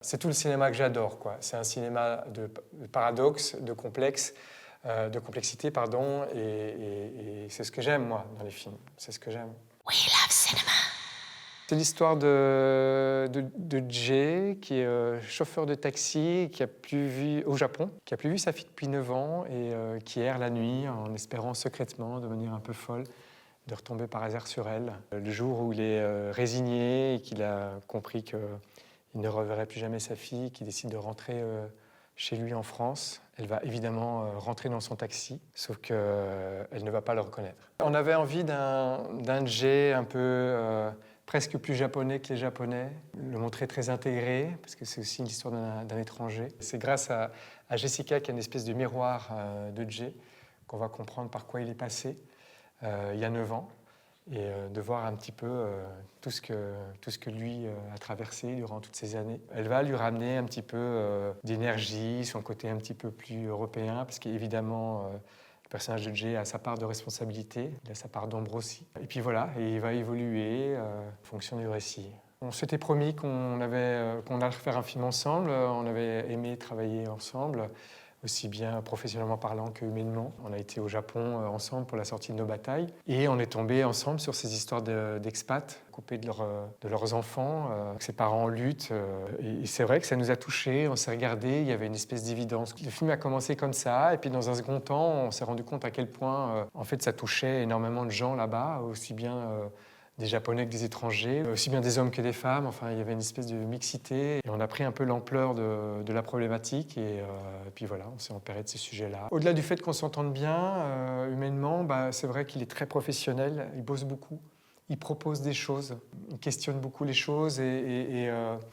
C'est tout le cinéma que j'adore, quoi. C'est un cinéma de paradoxe, de complexe, de complexité, pardon, et c'est ce que j'aime, moi, dans les films. C'est ce que j'aime. We love cinema. C'est l'histoire de Jay, qui est chauffeur de taxi, qui a plus vu, au Japon, qui a plus vu sa fille depuis 9 ans et qui erre la nuit en espérant secrètement, de manière un peu folle, de retomber par hasard sur elle. Le jour où il est résigné et qu'il a compris qu'il ne reverrait plus jamais sa fille, qu'il décide de rentrer chez lui en France, elle va évidemment rentrer dans son taxi, sauf qu'elle ne va pas le reconnaître. On avait envie d'un Jay un peu presque plus japonais que les Japonais, le montrer très intégré, parce que c'est aussi l'histoire d'un étranger. C'est grâce à Jessica, qui est une espèce de miroir de Jay, qu'on va comprendre par quoi il est passé il y a 9 ans, et de voir un petit peu tout ce que lui a traversé durant toutes ces années. Elle va lui ramener un petit peu d'énergie, son côté un petit peu plus européen, parce qu'évidemment, le personnage de Jay a sa part de responsabilité, il a sa part d'ombre aussi. Et puis voilà, et il va évoluer en fonction du récit. On s'était promis qu'on allait faire un film ensemble, on avait aimé travailler ensemble, aussi bien professionnellement parlant que humainement. On a été au Japon ensemble pour la sortie de Nos batailles. Et on est tombés ensemble sur ces histoires d'expats, coupés de leurs enfants, que ses parents luttent. Et c'est vrai que ça nous a touchés, on s'est regardés, il y avait une espèce d'évidence. Le film a commencé comme ça, et puis dans un second temps, on s'est rendu compte à quel point en fait, ça touchait énormément de gens là-bas, aussi bien des Japonais que des étrangers, aussi bien des hommes que des femmes. Enfin, il y avait une espèce de mixité. Et on a pris un peu l'ampleur de la problématique. Et puis voilà, on s'est emparé de ces sujets-là. Au-delà du fait qu'on s'entende bien, humainement, c'est vrai qu'il est très professionnel. Il bosse beaucoup. Il propose des choses. Il questionne beaucoup les choses. Et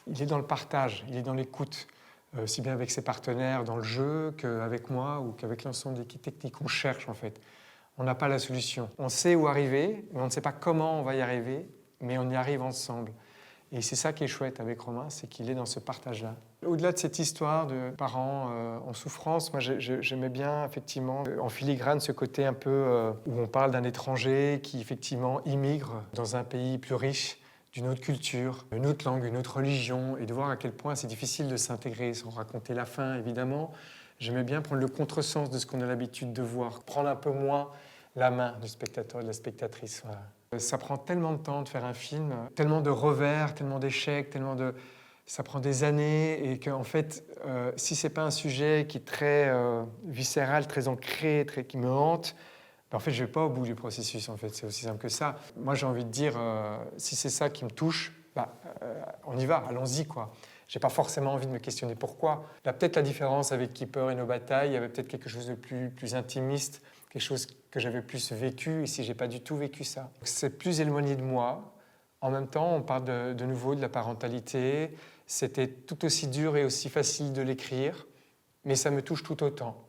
il est dans le partage. Il est dans l'écoute. Aussi bien avec ses partenaires dans le jeu qu'avec moi ou qu'avec l'ensemble des équipes techniques. On cherche, en fait. On n'a pas la solution. On sait où arriver, mais on ne sait pas comment on va y arriver, mais on y arrive ensemble. Et c'est ça qui est chouette avec Romain, c'est qu'il est dans ce partage-là. Au-delà de cette histoire de parents en souffrance, moi j'aimais bien effectivement en filigrane ce côté un peu où on parle d'un étranger qui effectivement immigre dans un pays plus riche, d'une autre culture, une autre langue, une autre religion, et de voir à quel point c'est difficile de s'intégrer, sans raconter la fin évidemment. J'aimais bien prendre le contresens de ce qu'on a l'habitude de voir, prendre un peu moins la main du spectateur et de la spectatrice. Voilà. Ça prend tellement de temps de faire un film, tellement de revers, tellement d'échecs, ça prend des années, et qu'en fait, si c'est pas un sujet qui est très viscéral, très ancré, qui me hante, en fait, je vais pas au bout du processus. En fait, c'est aussi simple que ça. Moi, j'ai envie de dire, si c'est ça qui me touche, on y va, allons-y, quoi. J'ai pas forcément envie de me questionner pourquoi. Là, peut-être la différence avec Keeper et Nos batailles, il y avait peut-être quelque chose de plus intimiste, quelque chose que j'avais plus vécu. Ici, j'ai pas du tout vécu ça. C'est plus éloigné de moi. En même temps, on parle de nouveau de la parentalité. C'était tout aussi dur et aussi facile de l'écrire, mais ça me touche tout autant.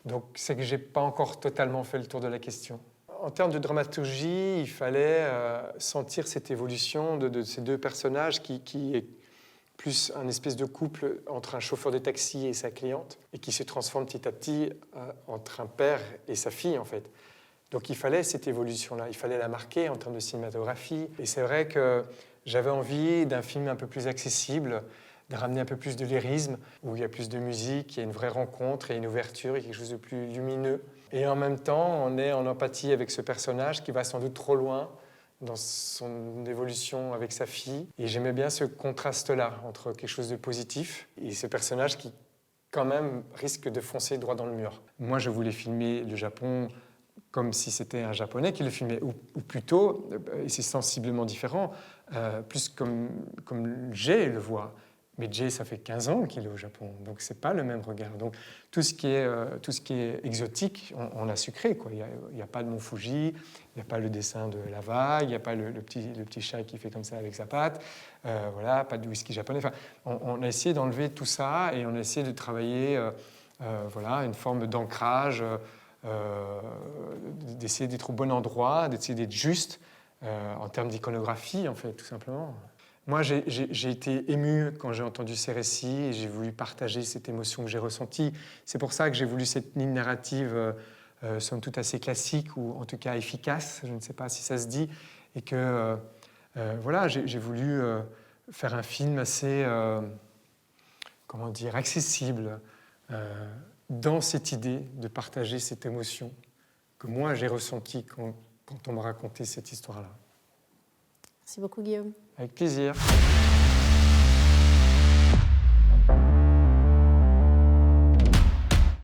Donc, c'est que j'ai pas encore totalement fait le tour de la question. En termes de dramaturgie, il fallait sentir cette évolution de ces deux personnages qui est plus un espèce de couple entre un chauffeur de taxi et sa cliente, et qui se transforme petit à petit entre un père et sa fille, en fait. Donc il fallait cette évolution-là, il fallait la marquer en termes de cinématographie. Et c'est vrai que j'avais envie d'un film un peu plus accessible, de ramener un peu plus de lyrisme, où il y a plus de musique, il y a une vraie rencontre, et une ouverture, il y a quelque chose de plus lumineux. Et en même temps, on est en empathie avec ce personnage qui va sans doute trop loin dans son évolution avec sa fille. Et j'aimais bien ce contraste-là entre quelque chose de positif et ce personnage qui, quand même, risque de foncer droit dans le mur. Moi, je voulais filmer le Japon comme si c'était un Japonais qui le filmait, ou plutôt, et c'est sensiblement différent, plus comme Jay le voit. Mais Jay, ça fait 15 ans qu'il est au Japon, donc c'est pas le même regard. Donc tout ce qui est exotique, on a sucré, quoi. Il n'y a pas de Mont Fuji, il n'y a pas le dessin de la vague, il n'y a pas le petit chat qui fait comme ça avec sa patte, voilà, pas de whisky japonais. Enfin, on a essayé d'enlever tout ça et on a essayé de travailler voilà, une forme d'ancrage, d'essayer d'être au bon endroit, d'essayer d'être juste en termes d'iconographie, en fait, tout simplement. Moi, j'ai été ému quand j'ai entendu ces récits et j'ai voulu partager cette émotion que j'ai ressentie. C'est pour ça que j'ai voulu cette ligne narrative, somme toute assez classique, ou en tout cas efficace, je ne sais pas si ça se dit, et que voilà, j'ai voulu faire un film assez comment dire, accessible dans cette idée de partager cette émotion que moi j'ai ressentie quand on m'a raconté cette histoire-là. Merci beaucoup Guillaume. Avec plaisir.